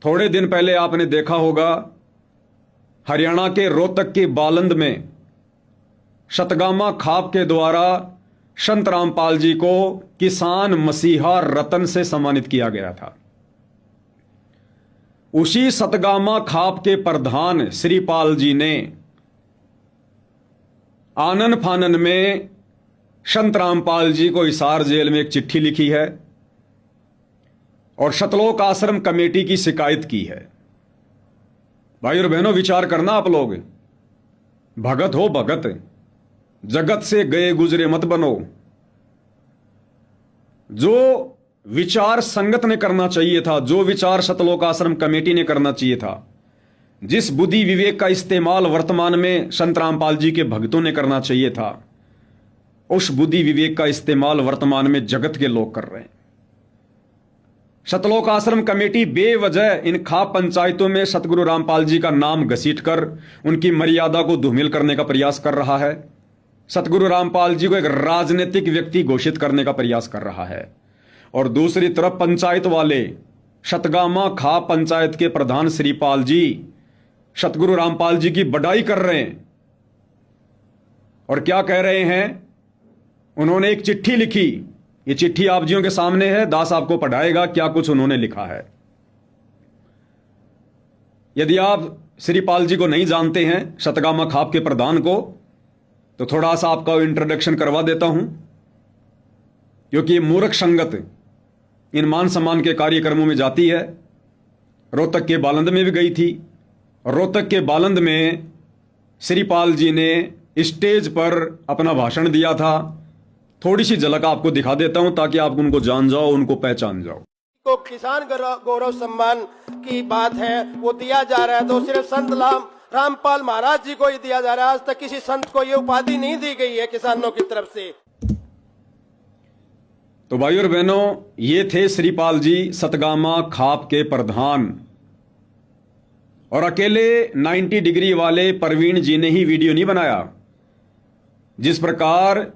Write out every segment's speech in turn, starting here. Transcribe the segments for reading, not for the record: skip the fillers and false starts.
थोड़े दिन पहले आपने देखा होगा हरियाणा के रोहतक के बालंद में शतगामा खाप के द्वारा संत रामपाल जी को किसान मसीहा रतन से सम्मानित किया गया था। उसी सतगामा खाप के प्रधान श्रीपाल जी ने आनन फानन में संत रामपाल जी को हिसार जेल में एक चिट्ठी लिखी है और सतलोक आश्रम कमेटी की शिकायत की है। भाई और बहनों, विचार करना आप लोग, भगत हो भगत, जगत से गए गुजरे मत बनो। जो विचार संगत ने करना चाहिए था, जो विचार सतलोक आश्रम कमेटी ने करना चाहिए था, जिस बुद्धि विवेक का इस्तेमाल वर्तमान में संत रामपाल जी के भक्तों ने करना चाहिए था, उस बुद्धि विवेक का इस्तेमाल वर्तमान में जगत के लोग कर रहे हैं। सतलोक आश्रम कमेटी बेवजह इन खाप पंचायतों में सतगुरु रामपाल जी का नाम घसीटकर उनकी मर्यादा को धूमिल करने का प्रयास कर रहा है। सतगुरु रामपाल जी को एक राजनीतिक व्यक्ति घोषित करने का प्रयास कर रहा है। और दूसरी तरफ पंचायत वाले शतगामा खाप पंचायत के प्रधान श्रीपाल जी सतगुरु रामपाल जी की बड़ाई कर रहे हैं। और क्या कह रहे हैं? उन्होंने एक चिट्ठी लिखी, ये चिट्ठी आप जियों के सामने है, दास आपको पढ़ाएगा क्या कुछ उन्होंने लिखा है। यदि आप श्रीपाल जी को नहीं जानते हैं, शतगामा खाप के प्रधान को, तो थोड़ा सा आपका इंट्रोडक्शन करवा देता हूं, क्योंकि ये मूर्ख संगत इन मान सम्मान के कार्यक्रमों में जाती है। रोहतक के बालंद में भी गई थी। रोहतक के बालंद में श्रीपाल जी ने स्टेज पर अपना भाषण दिया था। थोड़ी सी झलक आपको दिखा देता हूं ताकि आप उनको जान जाओ, उनको पहचान जाओ। को किसान गौरव सम्मान की बात है, वो दिया जा रहा है तो सिर्फ संत रामपाल महाराज जी को ही दिया जा रहा है। आज तक किसी संत को ये उपाधि नहीं दी गई है किसानों की तरफ से। तो भाई और बहनों, ये थे श्रीपाल जी सतगामा खाप के प्रधान। और अकेले 90 डिग्री वाले प्रवीण जी ने ही वीडियो नहीं बनाया। जिस प्रकार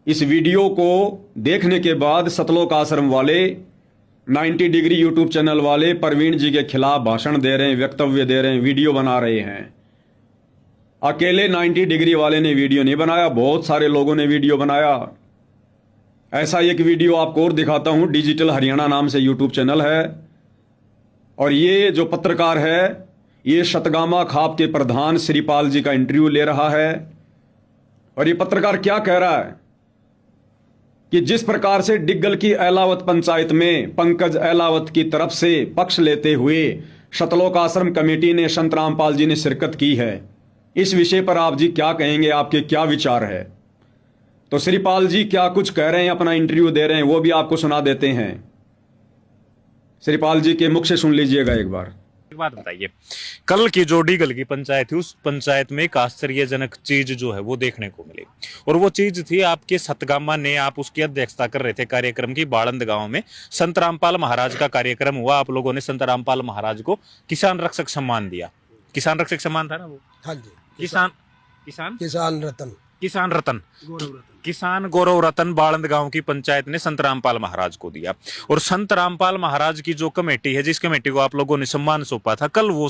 इस वीडियो को देखने के बाद सतलोक आश्रम वाले 90 डिग्री यूट्यूब चैनल वाले प्रवीण जी के खिलाफ भाषण दे रहे हैं, वक्तव्य दे रहे हैं, वीडियो बना रहे हैं। अकेले 90 डिग्री वाले ने वीडियो नहीं बनाया, बहुत सारे लोगों ने वीडियो बनाया। ऐसा एक वीडियो आपको और दिखाता हूं। डिजिटल हरियाणा नाम से यूट्यूब चैनल है और ये जो पत्रकार है, ये शतगामा खाप के प्रधान श्रीपाल जी का इंटरव्यू ले रहा है। और ये पत्रकार क्या कह रहा है कि जिस प्रकार से डिग्गल की एलावत पंचायत में पंकज एलावत की तरफ से पक्ष लेते हुए सतलोक आश्रम कमेटी ने संत रामपाल जी ने शिरकत की है, इस विषय पर आप जी क्या कहेंगे, आपके क्या विचार है? तो श्रीपाल जी क्या कुछ कह रहे हैं, अपना इंटरव्यू दे रहे हैं, वो भी आपको सुना देते हैं। श्रीपाल जी के मुख से सुन लीजिएगा एक बार। एक बात बताइए, कल की जो डीगल की पंचायत थी, उस पंचायत में एक आश्चर्यजनक चीज जो है वो देखने को मिली। और वो चीज थी आपके सतगामा ने, आप उसकी अध्यक्षता कर रहे थे कार्यक्रम की। बालंद गांव में संत रामपाल महाराज का कार्यक्रम हुआ। आप लोगों ने संत रामपाल महाराज को किसान रक्षक सम्मान दिया। किसान रक्षक सम्मान था ना वो? हाँ जी, किसान रतन किसान गौरव रतन बालंद गांव की पंचायत ने संत रामपाल महाराज को दिया। और संत रामपाल महाराज की जो कमेटी है, जिस कमेटी को आप लोगों ने सम्मान सौंपा था, कल वो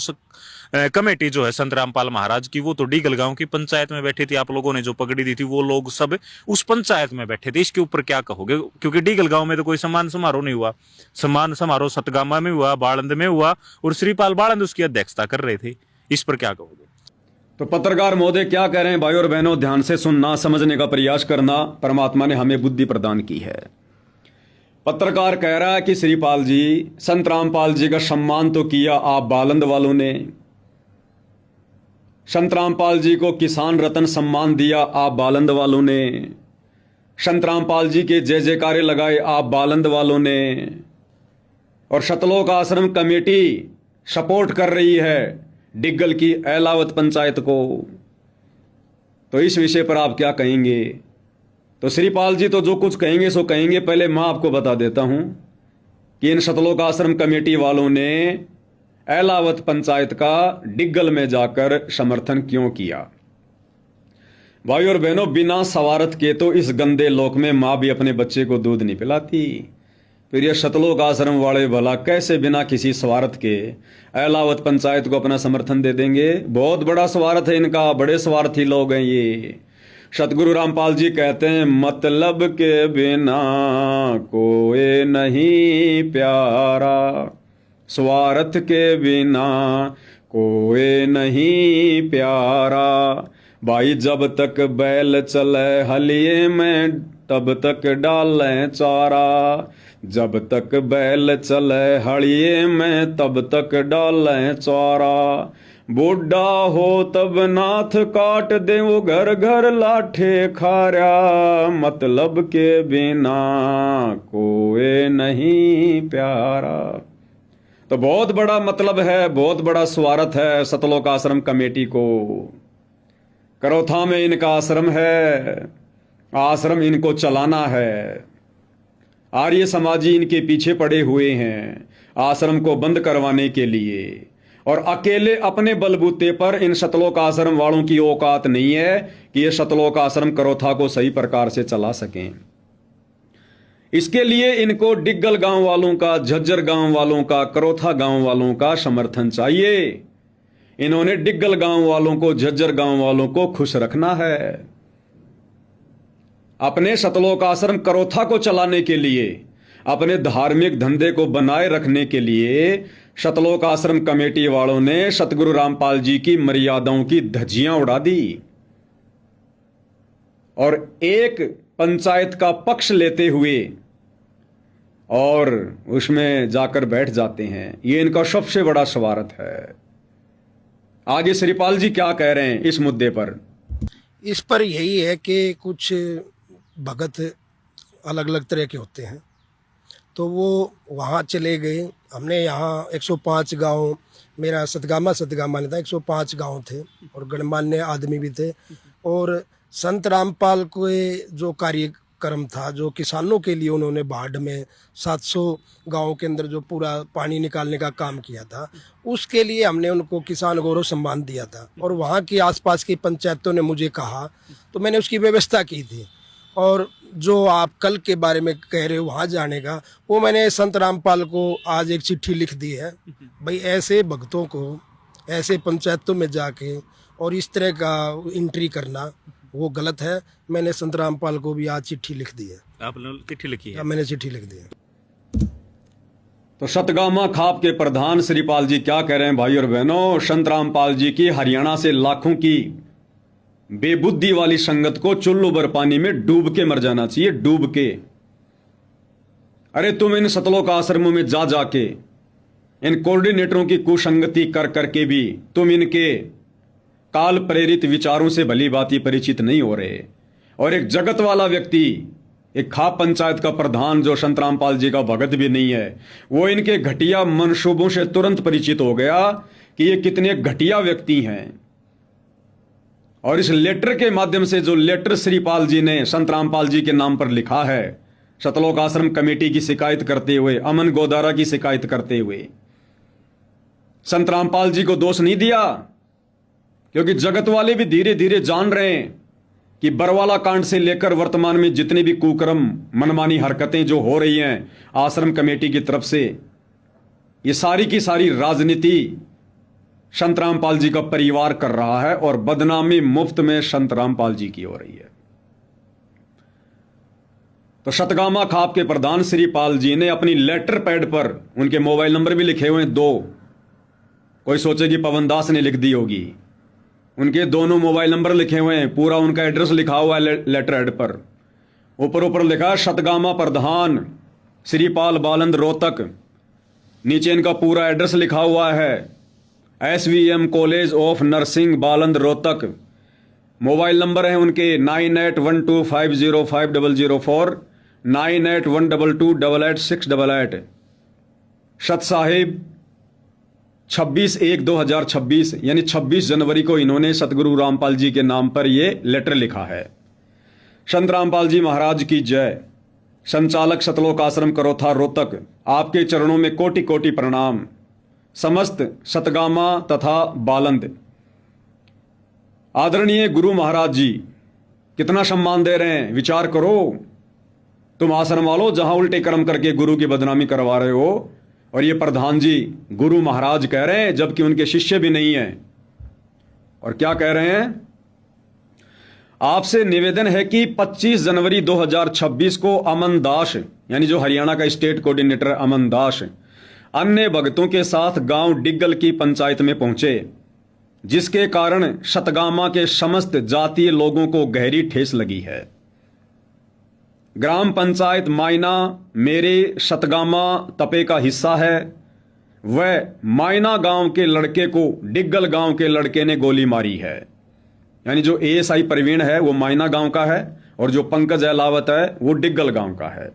कमेटी जो है संत रामपाल महाराज की, वो तो डीगल गांव की पंचायत में बैठी थी। आप लोगों ने जो पगड़ी दी थी, वो लोग सब उस पंचायत में बैठे थे। इसके ऊपर क्या कहोगे? क्योंकि डीगल गांव में तो कोई सम्मान समारोह नहीं हुआ। सम्मान समारोह सतगामा में हुआ, बालंद में हुआ, और श्रीपाल बालंद उसकी अध्यक्षता कर रहे थे। इस पर क्या कहोगे? तो पत्रकार महोदय क्या कह रहे हैं? भाई और बहनों, ध्यान से सुनना, समझने का प्रयास करना। परमात्मा ने हमें बुद्धि प्रदान की है। पत्रकार कह रहा है कि श्रीपाल जी, संत रामपाल जी का सम्मान तो किया आप बालंद वालों ने, संत रामपाल जी को किसान रतन सम्मान दिया आप बालंद वालों ने, संत रामपाल जी के जय जयकारे लगाए आप बालंद वालों ने, और सतलोक आश्रम कमेटी सपोर्ट कर रही है डिग्गल की एलावत पंचायत को। तो इस विषय पर आप क्या कहेंगे? तो श्रीपाल जी तो जो कुछ कहेंगे सो कहेंगे। पहले मैं आपको बता देता हूं कि इन सतलोक आश्रम कमेटी वालों ने एलावत पंचायत का डिग्गल में जाकर समर्थन क्यों किया। भाई और बहनों, बिना सवारत के तो इस गंदे लोक में मां भी अपने बच्चे को दूध नहीं पिलाती। फिर ये सतलोक आश्रम वाले भला कैसे बिना किसी स्वार्थ के एलावत पंचायत को अपना समर्थन दे देंगे? बहुत बड़ा स्वार्थ है इनका, बड़े स्वार्थी लोग हैं ये। सतगुरु रामपाल जी कहते हैं, मतलब के बिना कोई नहीं प्यारा, स्वार्थ के बिना कोई नहीं प्यारा। भाई जब तक बैल चले हलिए में तब तक डालें चारा, जब तक बैल चले हलिए में तब तक डालें चारा। बूढ़ा हो तब नाथ काट दे वो घर घर लाठे खारा, मतलब के बिना कोई नहीं प्यारा। तो बहुत बड़ा मतलब है, बहुत बड़ा स्वार्थ है सतलोक आश्रम कमेटी को। करौथा में इनका आश्रम है, आश्रम इनको चलाना है। आर्य समाजी इनके पीछे पड़े हुए हैं आश्रम को बंद करवाने के लिए, और अकेले अपने बलबूते पर इन सतलोक आश्रम वालों की औकात नहीं है कि ये सतलोक आश्रम करौथा को सही प्रकार से चला सकें। इसके लिए इनको डिग्गल गांव वालों का, झज्जर गांव वालों का, करौथा गांव वालों का समर्थन चाहिए। इन्होंने डिग्गल गांव वालों को, झज्जर गांव वालों को खुश रखना है। अपने सतलोक आश्रम करौथा को चलाने के लिए, अपने धार्मिक धंधे को बनाए रखने के लिए सतलोक आश्रम कमेटी वालों ने सतगुरु रामपाल जी की मर्यादाओं की धज्जियां उड़ा दी और एक पंचायत का पक्ष लेते हुए और उसमें जाकर बैठ जाते हैं। ये इनका सबसे बड़ा स्वार्थ है। आगे श्रीपाल जी क्या कह रहे हैं इस मुद्दे पर? इस पर यही है कि कुछ भगत अलग अलग तरह के होते हैं, तो वो वहाँ चले गए। हमने यहाँ 105 गांव, मेरा सतगामा नहीं था, 105 गांव थे और गणमान्य आदमी भी थे। और संत रामपाल के जो कार्यक्रम था, जो किसानों के लिए उन्होंने बाढ़ में 700 गांवों के अंदर जो पूरा पानी निकालने का काम किया था, उसके लिए हमने उनको किसान गौरव सम्मान दिया था। और वहाँ की आसपास की पंचायतों ने मुझे कहा तो मैंने उसकी व्यवस्था की थी। और जो आप कल के बारे में कह रहे हो वहाँ जाने का, वो मैंने संत रामपाल को आज एक चिट्ठी लिख दी है। भाई ऐसे भक्तों को ऐसे पंचायतों में जाके और इस तरह का एंट्री करना वो गलत है। मैंने संत रामपाल को भी आज चिट्ठी लिख दी है। आपने चिट्ठी लिखी है? मैंने चिट्ठी लिख दी है। तो सतगामा खाप के प्रधान श्रीपाल जी क्या कह रहे हैं भाई और बहनों? संत रामपाल जी की हरियाणा से लाखों की बेबुद्धि वाली संगत को चुल्लू भर पानी में डूब के मर जाना चाहिए, डूब के। अरे तुम इन सतलोक आश्रमों में जा जाके इन कोऑर्डिनेटरों की कुसंगति कर करके भी तुम इनके काल प्रेरित विचारों से भली भांति परिचित नहीं हो रहे। और एक जगत वाला व्यक्ति, एक खाप पंचायत का प्रधान जो संत रामपाल जी का भगत भी नहीं है, वो इनके घटिया मनसूबों से तुरंत परिचित हो गया कि ये कितने घटिया व्यक्ति हैं। और इस लेटर के माध्यम से, जो लेटर श्रीपाल जी ने संत रामपाल जी के नाम पर लिखा है, सतलोक आश्रम कमेटी की शिकायत करते हुए, अमन गोदारा की शिकायत करते हुए, संत रामपाल जी को दोष नहीं दिया, क्योंकि जगत वाले भी धीरे धीरे जान रहे हैं कि बरवाला कांड से लेकर वर्तमान में जितनी भी कुकर्म, मनमानी हरकतें जो हो रही हैं आश्रम कमेटी की तरफ से, ये सारी की सारी राजनीति संत रामपाल जी का परिवार कर रहा है और बदनामी मुफ्त में संत रामपाल जी की हो रही है। तो सतगामा खाप के प्रधान श्रीपाल जी ने अपनी लेटर पैड पर, उनके मोबाइल नंबर भी लिखे हुए हैं 2, कोई सोचे कि पवन दास ने लिख दी होगी, उनके दोनों मोबाइल नंबर लिखे हुए हैं, पूरा उनका एड्रेस लिखा हुआ है लेटर हेड पर। ऊपर लिखा है सतगामा प्रधान श्रीपाल बालंद रोहतक, नीचे इनका पूरा एड्रेस लिखा हुआ है, SVM college of nursing Baland Rohtak. Mobile number है उनके 9812505004, 9812228888। सत साहिब 26/1/2026 यानी 26 जनवरी को इन्होंने सतगुरु रामपाल जी के नाम पर यह लेटर लिखा है। संत रामपाल जी महाराज की जय। संचालक सतलोक आश्रम करौथा रोहतक, आपके चरणों में कोटि कोटि प्रणाम। समस्त सतगामा तथा बालंद। आदरणीय गुरु महाराज जी कितना सम्मान दे रहे हैं, विचार करो। तुम आश्रम वालों जहां उल्टे कर्म करके गुरु की बदनामी करवा रहे हो, और ये प्रधान जी गुरु महाराज कह रहे हैं जबकि उनके शिष्य भी नहीं हैं। और क्या कह रहे हैं? आपसे निवेदन है कि 25 जनवरी 2026 को अमन दास, यानी जो हरियाणा का स्टेट कोऑर्डिनेटर अमन दास, अन्य भक्तों के साथ गांव डिग्गल की पंचायत में पहुंचे, जिसके कारण सतगामा के समस्त जातीय लोगों को गहरी ठेस लगी है। ग्राम पंचायत मायना मेरे सतगामा तपे का हिस्सा है। वह मायना गांव के लड़के को डिग्गल गांव के लड़के ने गोली मारी है। यानी जो एएसआई प्रवीण है वो मायना गांव का है और जो पंकज अहलावत है वो डिग्गल गांव का है।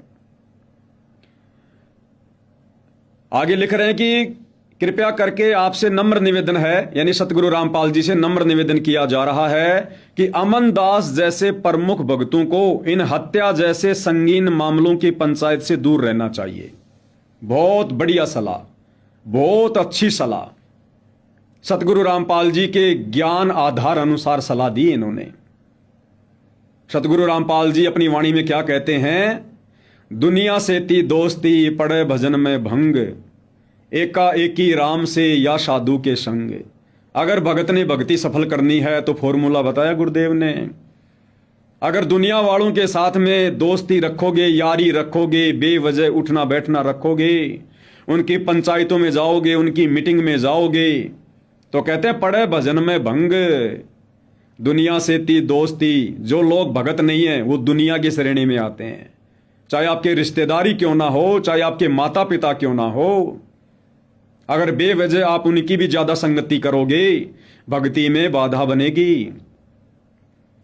आगे लिख रहे हैं कि कृपया करके आपसे नम्र निवेदन है, यानी सतगुरु रामपाल जी से नम्र निवेदन किया जा रहा है कि अमन दास जैसे प्रमुख भक्तों को इन हत्या जैसे संगीन मामलों की पंचायत से दूर रहना चाहिए। बहुत बढ़िया सलाह, बहुत अच्छी सलाह। सतगुरु रामपाल जी के ज्ञान आधार अनुसार सलाह दी इन्होंने। सतगुरु रामपाल जी अपनी वाणी में क्या कहते हैं? दुनिया से ती दोस्ती पड़े भजन में भंग, एकाएकी राम से या साधु के संग। अगर भगत ने भक्ति सफल करनी है तो फॉर्मूला बताया गुरुदेव ने। अगर दुनिया वालों के साथ में दोस्ती रखोगे, यारी रखोगे, बेवजह उठना बैठना रखोगे, उनकी पंचायतों में जाओगे, उनकी मीटिंग में जाओगे, तो कहते हैं पड़े भजन में भंग। दुनिया से ती दोस्ती, जो लोग भगत नहीं है वो दुनिया की श्रेणी में आते हैं, चाहे आपके रिश्तेदारी क्यों ना हो, चाहे आपके माता पिता क्यों ना हो। अगर बेवजह आप उनकी भी ज्यादा संगति करोगे, भक्ति में बाधा बनेगी।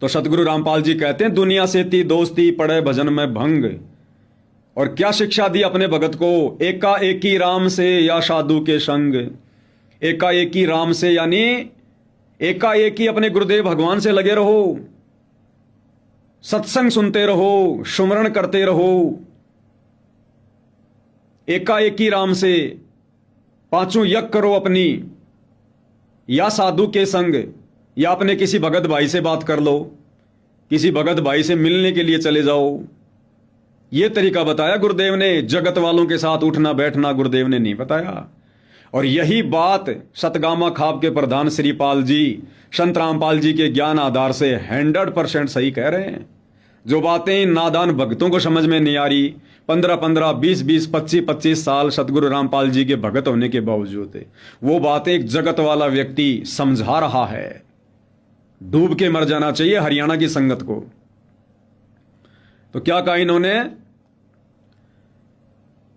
तो सतगुरु रामपाल जी कहते हैं दुनिया से ती दोस्ती पड़े भजन में भंग। और क्या शिक्षा दी अपने भगत को? एकाएकी राम से या साधु के संग। एकाएकी राम से यानी एकाएकी अपने गुरुदेव भगवान से लगे रहो, सत्संग सुनते रहो, सुमरण करते रहो। एकाएकी राम से पांचों यज्ञ करो अपनी, या साधु के संग, या अपने किसी भगत भाई से बात कर लो, किसी भगत भाई से मिलने के लिए चले जाओ। यह तरीका बताया गुरुदेव ने। जगत वालों के साथ उठना बैठना गुरुदेव ने नहीं बताया। और यही बात सतगामा खाप के प्रधान श्रीपाल जी संत रामपाल जी के ज्ञान आधार से 100% सही कह रहे हैं। जो बातें इन नादान भक्तों को समझ में नहीं आ रही, 15-15, 20-20, 25-25 साल सतगुरु रामपाल जी के भगत होने के बावजूद वो बातें एक जगत वाला व्यक्ति समझा रहा है। डूब के मर जाना चाहिए हरियाणा की संगत को। तो क्या कहा इन्होंने?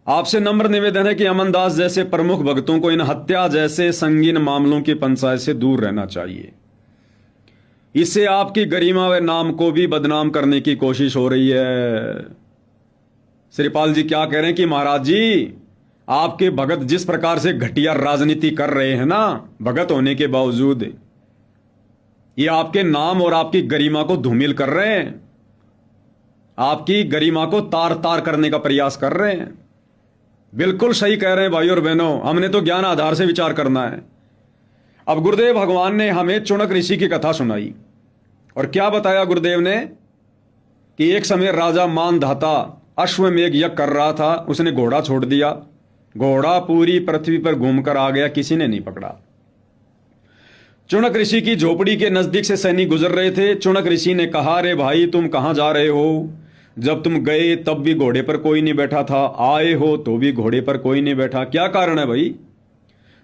आपसे नम्र निवेदन है कि अमन दास जैसे प्रमुख भक्तों को इन हत्या जैसे संगीन मामलों की पंचायत से दूर रहना चाहिए। इससे आपकी गरिमा व नाम को भी बदनाम करने की कोशिश हो रही है। श्रीपाल जी क्या कह रहे हैं कि महाराज जी, आपके भगत जिस प्रकार से घटिया राजनीति कर रहे हैं ना, भगत होने के बावजूद, ये आपके नाम और आपकी गरिमा को धूमिल कर रहे हैं, आपकी गरिमा को तार तार करने का प्रयास कर रहे हैं। बिल्कुल सही कह रहे हैं भाई और बहनों, हमने तो ज्ञान आधार से विचार करना है। अब गुरुदेव भगवान ने हमें चुनक ऋषि की कथा सुनाई और क्या बताया गुरुदेव ने कि एक समय राजा मानधाता अश्वमेघ यज्ञ कर रहा था, उसने घोड़ा छोड़ दिया, घोड़ा पूरी पृथ्वी पर घूमकर आ गया, किसी ने नहीं पकड़ा। चुनक ऋषि की झोपड़ी के नजदीक से सैनिक गुजर रहे थे। चुनक ऋषि ने कहा, अरे भाई तुम कहां जा रहे हो? जब तुम गए तब भी घोड़े पर कोई नहीं बैठा था, आए हो तो भी घोड़े पर कोई नहीं बैठा, क्या कारण है भाई?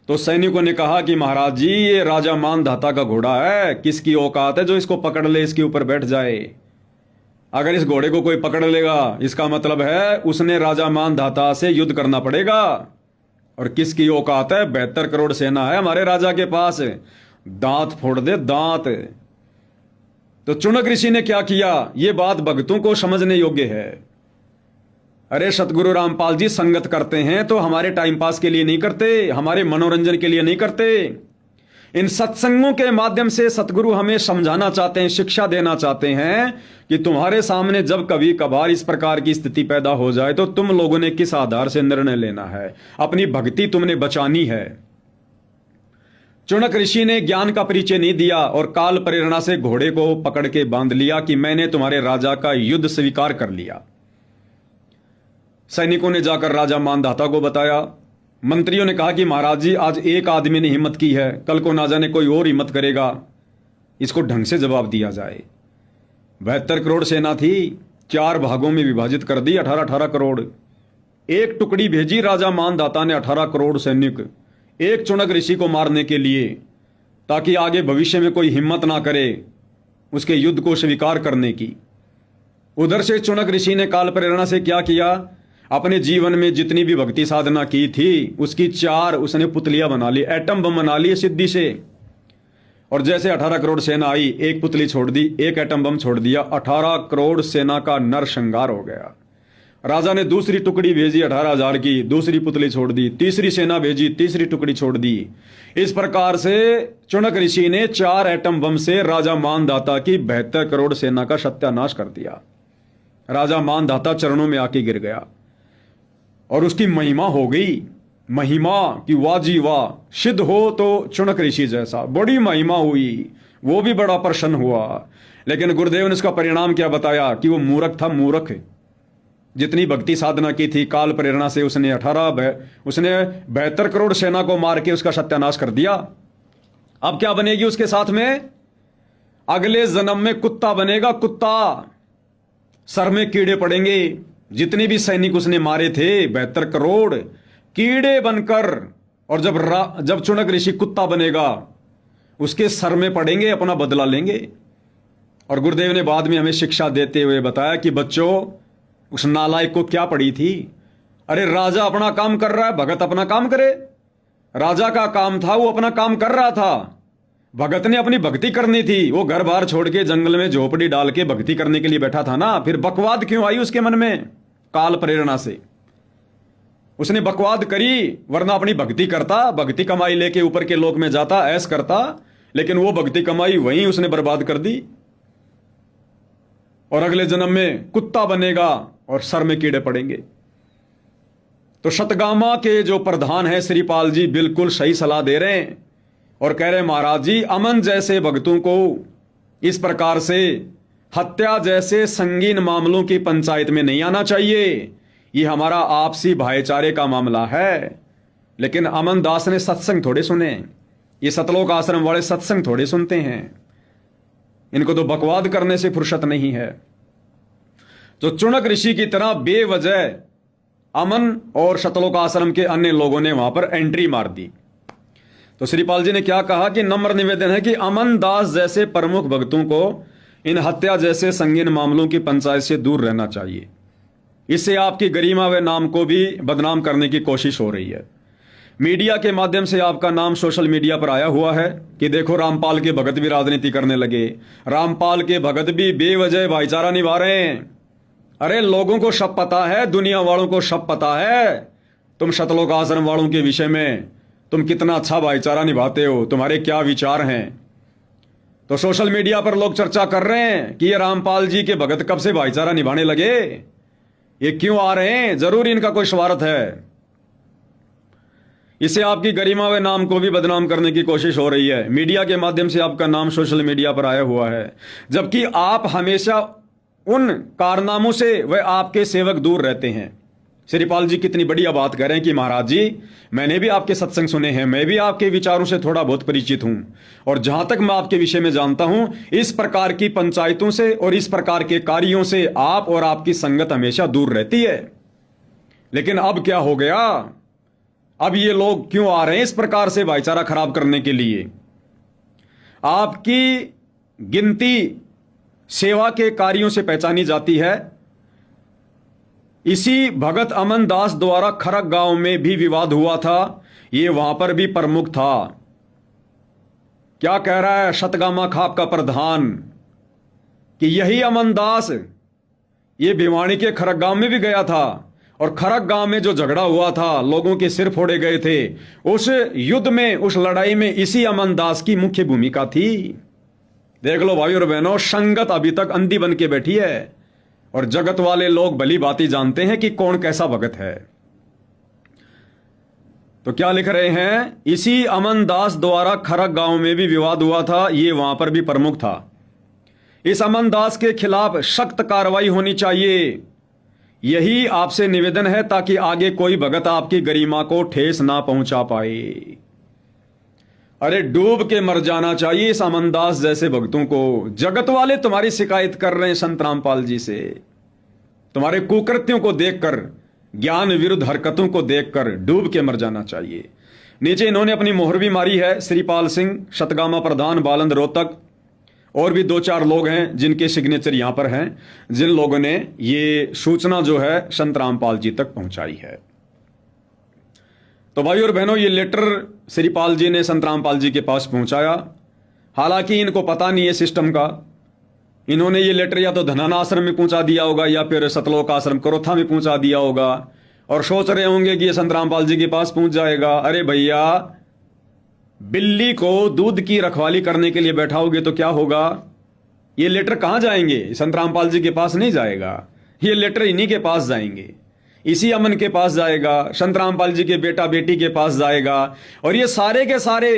तो सैनिकों ने कहा कि महाराज जी, ये राजा मानधाता का घोड़ा है, किसकी औकात है जो इसको पकड़ ले, इसके ऊपर बैठ जाए? अगर इस घोड़े को कोई पकड़ लेगा, इसका मतलब है उसने राजा मानधाता से युद्ध करना पड़ेगा। और किसकी औकात है? 72 करोड़ सेना है हमारे राजा के पास, दांत फोड़ दे दांत। तो चुनक ऋषि ने क्या किया? ये बात भक्तों को समझने योग्य है। अरे सतगुरु रामपाल जी संगत करते हैं तो हमारे टाइम पास के लिए नहीं करते, हमारे मनोरंजन के लिए नहीं करते। इन सत्संगों के माध्यम से सतगुरु हमें समझाना चाहते हैं, शिक्षा देना चाहते हैं कि तुम्हारे सामने जब कभी कभार इस प्रकार की स्थिति पैदा हो जाए तो तुम लोगों ने किस आधार से निर्णय लेना है, अपनी भक्ति तुमने बचानी है। चुनक ऋषि ने ज्ञान का परिचय नहीं दिया और काल प्रेरणा से घोड़े को पकड़ के बांध लिया कि मैंने तुम्हारे राजा का युद्ध स्वीकार कर लिया। सैनिकों ने जाकर राजा मानधाता को बताया। मंत्रियों ने कहा कि महाराज जी, आज एक आदमी ने हिम्मत की है, कल को ना जाने कोई और हिम्मत करेगा, इसको ढंग से जवाब दिया जाए। 72 करोड़ सेना थी, 4 भागों में विभाजित कर दी, 18-18 करोड़। एक टुकड़ी भेजी राजा मानधाता ने, 18 करोड़ सैनिक, एक चुनक ऋषि को मारने के लिए, ताकि आगे भविष्य में कोई हिम्मत ना करे उसके युद्ध को स्वीकार करने की। उधर से चुनक ऋषि ने काल प्रेरणा से क्या किया, अपने जीवन में जितनी भी भक्ति साधना की थी उसकी 4 उसने पुतलियां बना ली, एटम बम बना लिए सिद्धि से। और जैसे 18 करोड़ सेना आई, एक पुतली छोड़ दी, एक एटम बम छोड़ दिया, 18 करोड़ सेना का नरसंहार हो गया। राजा ने दूसरी टुकड़ी भेजी 18,000 की, दूसरी पुतली छोड़ दी, तीसरी सेना भेजी, तीसरी टुकड़ी छोड़ दी। इस प्रकार से चुनक ऋषि ने 4 एटम बम से राजा मानधाता की 72 करोड़ सेना का सत्यानाश कर दिया। राजा मानधाता चरणों में आके गिर गया और उसकी महिमा हो गई, महिमा कि वाह जी वाह, सिद्ध हो तो चुनक ऋषि जैसा, बड़ी महिमा हुई, वो भी बड़ा प्रसन्न हुआ। लेकिन गुरुदेव ने इसका परिणाम क्या बताया कि वो मूर्ख था, मूर्ख। जितनी भक्ति साधना की थी काल प्रेरणा से, उसने 72 करोड़ सेना को मार के उसका सत्यानाश कर दिया। अब क्या बनेगी उसके साथ में, अगले जन्म में कुत्ता बनेगा, कुत्ता, सर में कीड़े पड़ेंगे। जितने भी सैनिक उसने मारे थे 72 करोड़ कीड़े बनकर, और जब चुनक ऋषि कुत्ता बनेगा उसके सर में पड़ेंगे, अपना बदला लेंगे। और गुरुदेव ने बाद में हमें शिक्षा देते हुए बताया कि बच्चों, उस नालायक को क्या पड़ी थी, अरे राजा अपना काम कर रहा है, भगत अपना काम करे। राजा का काम था, वो अपना काम कर रहा था, भगत ने अपनी भक्ति करनी थी। वो घर बार छोड़ के जंगल में झोपड़ी डाल के भक्ति करने के लिए बैठा था ना। फिर बकवाद क्यों आई उसके मन में, काल प्रेरणा से उसने बकवाद करी, वरना अपनी भक्ति करता, भक्ति कमाई लेके ऊपर के लोक में जाता, ऐश करता। लेकिन वो भक्ति कमाई वहीं उसने बर्बाद कर दी, और अगले जन्म में कुत्ता बनेगा और सर में कीड़े पड़ेंगे। तो शतगामा के जो प्रधान है श्रीपाल जी बिल्कुल सही सलाह दे रहे हैं और कह रहे हैं, महाराज जी, अमन जैसे भक्तों को इस प्रकार से हत्या जैसे संगीन मामलों की पंचायत में नहीं आना चाहिए। ये हमारा आपसी भाईचारे का मामला है। लेकिन अमन दास ने सत्संग थोड़े सुने, ये सतलोक आश्रम वाले सत्संग थोड़े सुनते हैं, इनको तो बकवाद करने से फुर्सत नहीं है। तो चुनक ऋषि की तरह बेवजह अमन और सतलोक आश्रम के अन्य लोगों ने वहां पर एंट्री मार दी। तो श्रीपाल जी ने क्या कहा कि नम्र निवेदन है कि अमन दास जैसे प्रमुख भक्तों को इन हत्या जैसे संगीन मामलों की पंचायत से दूर रहना चाहिए। इससे आपकी गरिमा व नाम को भी बदनाम करने की कोशिश हो रही है। मीडिया के माध्यम से आपका नाम सोशल मीडिया पर आया हुआ है कि देखो रामपाल के भगत भी राजनीति करने लगे, रामपाल के भगत भी बेवजह भाईचारा निभा रहे हैं। अरे लोगों को सब पता है, दुनिया वालों को सब पता है तुम सतलोक आश्रम वालों के विषय में, तुम कितना अच्छा भाईचारा निभाते हो, तुम्हारे क्या विचार हैं। तो सोशल मीडिया पर लोग चर्चा कर रहे हैं कि ये रामपाल जी के भगत कब से भाईचारा निभाने लगे, ये क्यों आ रहे हैं, जरूर इनका कोई स्वार्थ है। इससे आपकी गरिमा व नाम को भी बदनाम करने की कोशिश हो रही है। मीडिया के माध्यम से आपका नाम सोशल मीडिया पर आया हुआ है, जबकि आप हमेशा उन कारनामों से व आपके सेवक दूर रहते हैं। श्रीपाल जी कितनी बढ़िया बात कह रहे हैं कि महाराज जी, मैंने भी आपके सत्संग सुने हैं, मैं भी आपके विचारों से थोड़ा बहुत परिचित हूं, और जहां तक मैं आपके विषय में जानता हूं, इस प्रकार की पंचायतों से और इस प्रकार के कार्यों से आप और आपकी संगत हमेशा दूर रहती है। लेकिन अब क्या हो गया, अब ये लोग क्यों आ रहे हैं इस प्रकार से भाईचारा खराब करने के लिए। आपकी गिनती सेवा के कार्यों से पहचानी जाती है। इसी भगत अमन दास द्वारा खरक गांव में भी विवाद हुआ था, ये वहां पर भी प्रमुख था। क्या कह रहा है शतगामा खाप का प्रधान कि यही अमन दास ये भिवानी के खरक गांव में भी गया था, और खरक गांव में जो झगड़ा हुआ था, लोगों के सिर फोड़े गए थे, उस युद्ध में, उस लड़ाई में इसी अमन दास की मुख्य भूमिका थी। देख लो भाई और बहनों, संगत अभी तक अंधी बन के बैठी है, और जगत वाले लोग भली भांति जानते हैं कि कौन कैसा भगत है। तो क्या लिख रहे हैं, इसी अमन दास द्वारा खरक गांव में भी विवाद हुआ था, ये वहां पर भी प्रमुख था। इस अमन दास के खिलाफ सख्त कार्रवाई होनी चाहिए, यही आपसे निवेदन है ताकि आगे कोई भगत आपकी गरिमा को ठेस ना पहुंचा पाए। अरे डूब के मर जाना चाहिए इस अमनदास जैसे भक्तों को। जगत वाले तुम्हारी शिकायत कर रहे हैं संत रामपाल जी से, तुम्हारे कुकृत्यों को देखकर, ज्ञान विरुद्ध हरकतों को देखकर डूब के मर जाना चाहिए। नीचे इन्होंने अपनी मोहर भी मारी है, श्रीपाल सिंह, शतगामा प्रधान, बालंद रोहतक, और भी 2-4 लोग हैं जिनके सिग्नेचर यहां पर हैं, जिन लोगों ने ये सूचना जो है संत रामपाल जी तक पहुंचाई है। तो भाई और बहनों, ये लेटर श्रीपाल जी ने संत रामपाल जी के पास पहुंचाया। हालांकि इनको पता नहीं है सिस्टम का। इन्होंने ये लेटर या तो धनाना आश्रम में पहुंचा दिया होगा या फिर सतलोक आश्रम करोथा में पहुंचा दिया होगा, और सोच रहे होंगे कि ये संत रामपाल जी के पास पहुंच जाएगा। अरे भैया, बिल्ली को दूध की रखवाली करने के लिए बैठाओगे तो क्या होगा? ये लेटर कहां जाएंगे? संत रामपाल जी के पास नहीं जाएगा। ये लेटर इन्हीं के पास जाएंगे, इसी अमन के पास जाएगा, संत रामपाल जी के बेटा बेटी के पास जाएगा। और ये सारे के सारे,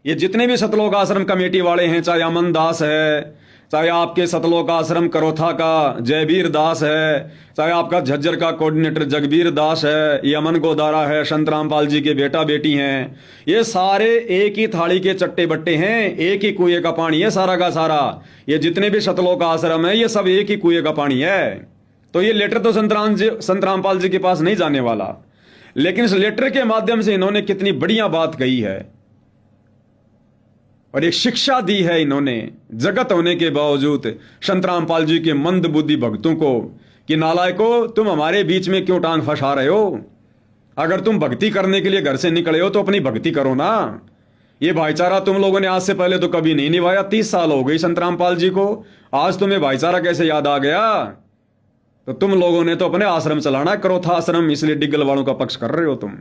ये जितने भी सतलोक आश्रम कमेटी वाले हैं, चाहे अमन दास है, चाहे आपके सतलोक आश्रम करोथा का जयवीर दास है, चाहे आपका झज्जर का कोऑर्डिनेटर जगबीर दास है, ये अमन गोदारा है, संत रामपाल जी के बेटा बेटी हैं, ये सारे एक ही थाली के चट्टे बट्टे हैं, एक ही कुएं का पानी है सारा का सारा। ये जितने भी सतलोक आश्रम है, ये सब एक ही कुएं का पानी है। तो ये लेटर तो संत रामपाल जी के पास नहीं जाने वाला, लेकिन इस लेटर के माध्यम से इन्होंने कितनी बढ़िया बात कही है और एक शिक्षा दी है इन्होंने, जगत होने के बावजूद संत रामपाल जी के मंद बुद्धि भक्तों को, कि नालायको, तुम हमारे बीच में क्यों टांग फंसा रहे हो? अगर तुम भक्ति करने के लिए घर से निकले हो तो अपनी भक्ति करो ना। ये भाईचारा तुम लोगों ने आज से पहले तो कभी नहीं निभाया। 30 साल हो गई संत रामपाल जी को, आज तुम्हें भाईचारा कैसे याद आ गया? तो तुम लोगों ने तो अपने आश्रम चलाना है, करोथा आश्रम, इसलिए डिग्गल वालों का पक्ष कर रहे हो तुम।